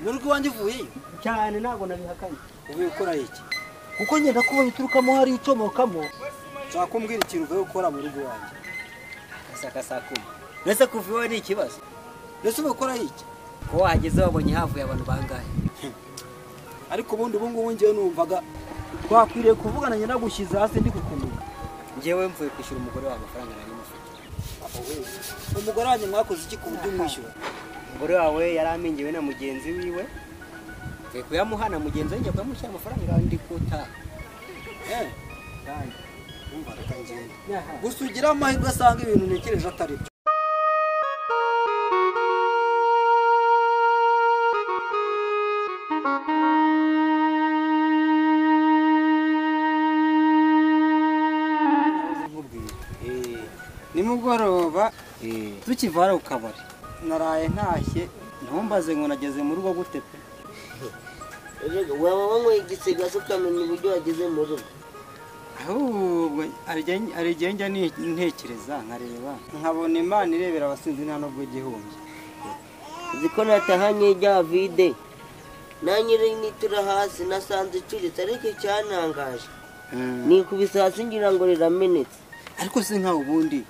mu rugo wanjye uvuyeyo cyane ntago nabihakanye. uvuye ukora iki? Kuko ngenda kubona uturukamo hari icomokamo. Nshaka kumbwira ikintu uvuye gukora mu rugo wanjye. Kasakuma. Nese kuviwe ni ikibazo. Nese ukora iki? Ko wageze wabonye havuye abantu bangahe? Ariko ubundi ubu ngubu ngewe numvaga twakwiriye kuvugana nyina gushiza hasi ndi kukumenya. Ngewe mvuye kwishyura umugore wa amafaranga nari mufite. Umugore wanjye mwakoze iki ku buryo umwishyura? Umugore wawe yaramingiwe na mugenzi wiwe. Mvuye kuyamuhana mugenzi we njya kuyamushyira amafaranga ndi kuta. Kandi umva reka ngende. Gusa ugira amahirwe asanga ibintu ntekereje atari byo. Nimugoroba tukivara ku kabari naraye ntashye ntumbaze ngo nageze mu rugo gute pe. Waba wanyweye igisigazo ukamenya uburyo wageze mu rugo. Ahubwo ari igihe njya ntekereza nkareba nkabona Imana irebera abasinzi nta nubwo igihumbi. Ziko natahanye rya vide nanyire nitura hasi nasanze icuritse ariko cyanangaje nikubise hasi ngira ngo riramenetse. Ariko se nka ubundi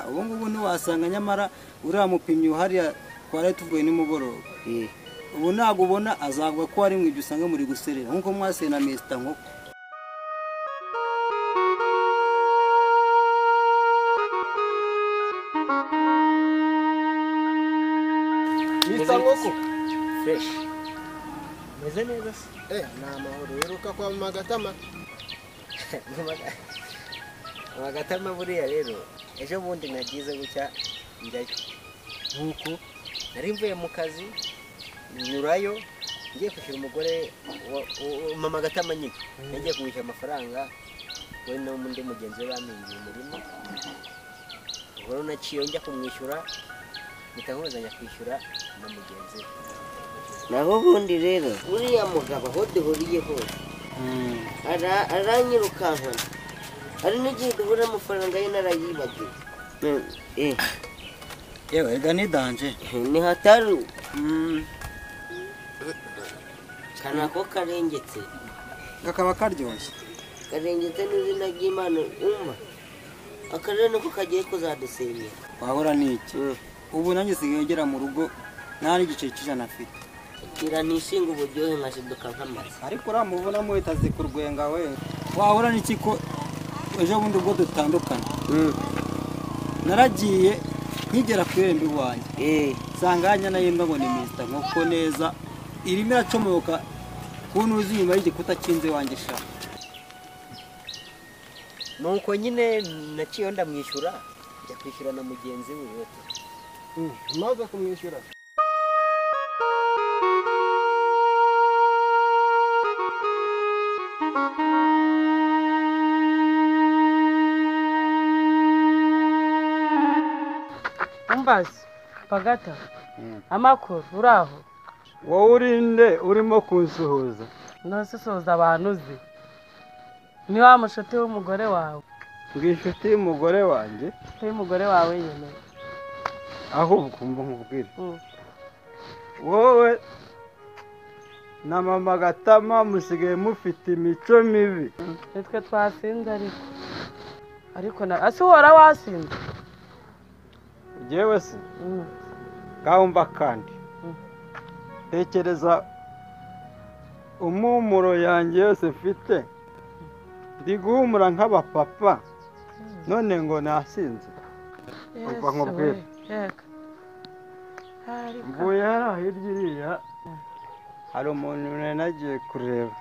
ubu ngubu ntiwasanga nyamara uriya mupimyi hariya twari tuvuye nimugoroba. Ubu ntabwo ubona azavuga ko ari mwibyo usanga muri guserera nkuko mwaseye na Mr. Nkoko. Mr. Nkoko Fresh. Meze neza se? Na mahoro yeruka kwa Magatama. Magatama buriya rero ejo bundi nagize gucya njyayo. Nkuko nari mvuye mu kazi nyurayo ngiye kwishyura umugore mama Gatama nyine. Ngiye kumwishyura amafaranga we no mundi mugenzi we bamingiye umurimo. Ubwo naciye njya kumwishyura mitahuzanya kwishyura na mugenzi we. Naho bundi rero uriya mugabo aho duhuriye hose aranyirukankana. Hari n'igihe duhura amafaranga ye narayibagiwe. Yewe ega ni danje. Ni hatari. Kanako karengetse. Kakaba karyoshye. Karengetse n'izina ry'Imana umva. Akarere niko kagiye kuzadusenya. Wahora n'iki? Ubu nanjye sigaye ngera mu rugo nta n'igice cy'ijana afite. Kira nishinga uburyohe nkashiduka nk'amazi. Ariko uramubona muhitaze ku rwenga we. Wahora n'iki ko ejo bundi ubwo dutandukana? Naragiye nkigera ku irembo iwanjye. Sanganya nayo ngo ni Mr. Nkoko neza irimo iracomoka kuntuzi inyuma y'igikuta cy'inze wanjye sha. Nuko nyine naciye ndamwishyura njya kwishyura na mugenzi we. Maze kumwishyura. Umbazi Pagata amakuru uraho? Wowe urinde urimo kunsuhuza? Nasuhuza abantu uzi. Ni wa mushuti w'umugore wawe. Ngishuti y'umugore wanjye? Y'umugore wawe nyine. Ahubwo umva nkubwire. Wowe na mama Gatama musigaye mufite imico mibi. Nitwe twasinze ariko ase uhora wasinze. Jewe se gahumba kandi tekereza umumuro yanjye yose mfite ndi guhumura nk'abapapa none ngo nasinze. Umva nkubwire mvuye hariya hirya iriya hari umuntu nagiye kureba.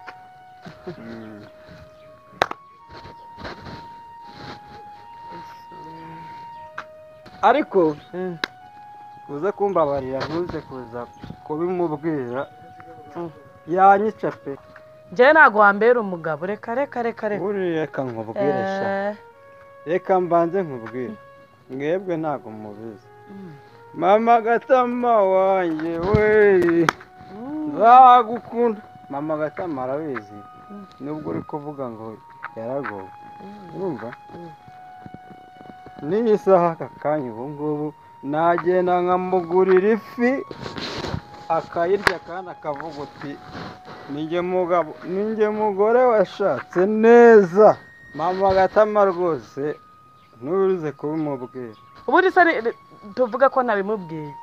Ariko uze kumbabarira ntuze kuza kubimubwira yanyica pe. Njye ntago wambera umugabo reka. Uri reka nkubwire sha. Reka mbanze nkubwire. Mwebwe ntago mubizi. Mama Gatama wanjye we. Nzagukunda. Mama Gatama arabizi. Nubwo uri kuvuga ngo yaragowe. Urumva? Ni isaha aka kanya ubu ngubu nagenda nkamugurira ifi akayirya kandi akavuga uti ninjye mugabo ninjye mugore washatse neza mama Gatama rwose nturuze kubimubwira. ubundi se tuvuga ko nabimubwiye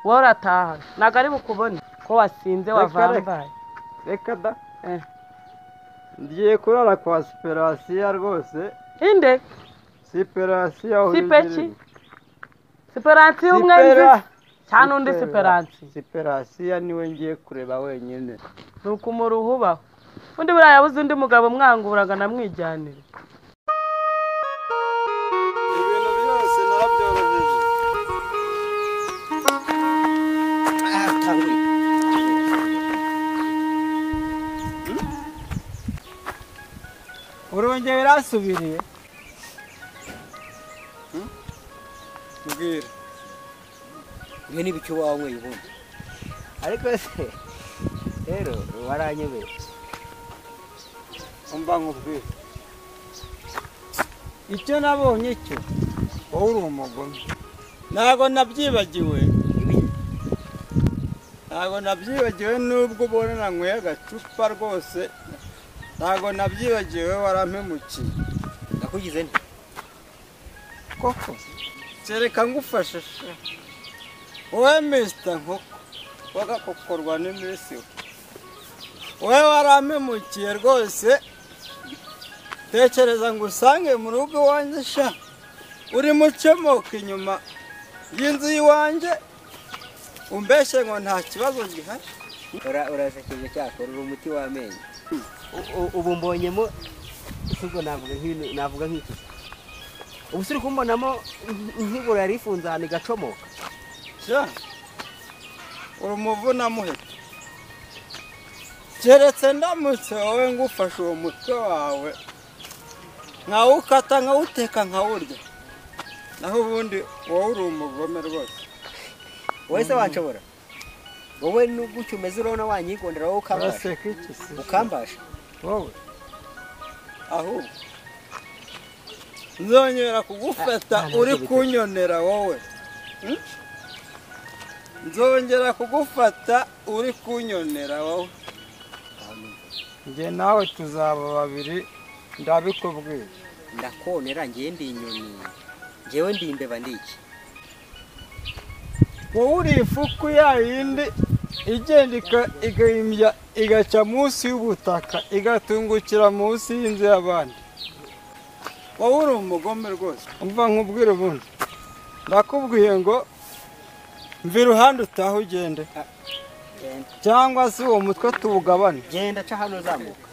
wowe urataha ntabwo ari bukubone ko wasinze wavambaye. Reka da ngiye kurara kwa Siperasiya rwose. inde Siperasiya sipeki Siperansiya umwe nzi cyane undi Siperansiya. Siperasiya niwe ngiye kureba wenyine. nuko umuruhu ubaho undi buriya yabuze undi mugabo mwanguraga namwijyanire. Ibintu byose narabyoroheje. Urongeye birasubiriye. Mbwira. Ibi ni bicyo wawe ubundi. Ariko se rero waranyobeye. Umva nkubwire. Icyo nabonye cyo wowe uri umugome. Ntago nabyibagiwe. Ntago nabyibagiwe nubwo ubona nanyweye agacupa rwose. Ntago nabyibagiwe warampemukiye. Ndakugize nti. Koko. Kereka ngufashe. Wowe Mr. Nkoko. Wagakokorwa n'iminsi. Wowe warampemukiye rwose. Tekereza ngo usange mu rugo iwanjye sha. Uri mucyomoka inyuma y'inzu y'iwanjye. Umbeshye ngo nta kibazo gihari. Urasekeje cyakora uri umuti w'amenyo. Ubu mbonyemo ubwo navuga nk'iki. Ubu suri kumbonamo nk'igoro yari ifunze ahantu igacomoka. Sha. Uri umuvuna muheto. Keretse ndamutse wowe ngufashe uwo mutwe wawe. Nkawukata nkawuteka nkawurya. Naho ubundi wowe uri umugome rwose. Wowe se wanshobora? Wowe n'ugucyo umeze urabona wanyigondera wowe ukambasha. Ukambasha? Wowe. Ahubwo. Nzongera kugufata uri kunyonera wowe. Nzongera kugufata uri kunyonera wowe. Nge nawe tuzaba babiri ndabikubwira. Ndakonera ngiye ndi inyoni. Ngewe ndi imbeba ndiki. Wowe uri ifuku ya yindi igenda igahimbya igaca munsi y'ubutaka igatungukira munsi y'inzu y'abandi. Wowe uri umugome rwose. Umva nkubwire ubundi. Ndakubwiye ngo mva iruhande utaha ugende. Cyangwa se uwo mutwe tuwugabane. Genda ca hano zamuka.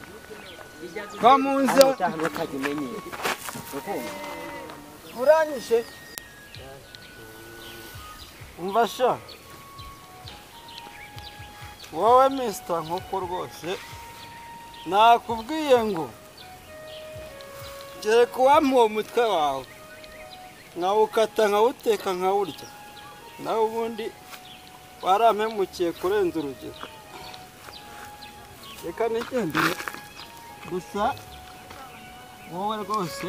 Va mu nzu. Hano utajya umenyera. Uranyishe. Umva sha. Wowe Mr. Nkoko rwose. Nakubwiye ngo kereka uwampa uwo mutwe wawe. Nkawukata nkawuteka nkawurya. Nawe ubundi warampemukiye kurenza urugero. Reka nigendere. Gusa wowe rwose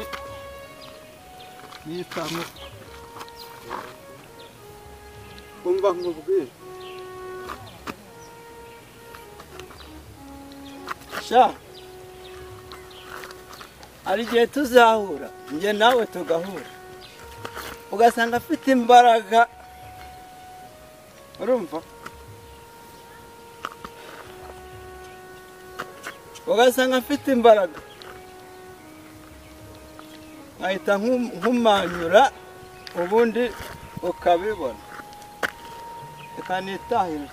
nitamo. Umva nkubwire. Sha. Ari gihe tuzahura, nge nawe tugahura. Ugasanga afite imbaraga. Urumva? Ugasanga afite imbaraga. Ahita nkumanyura ubundi ukabibona. Reka nitahire.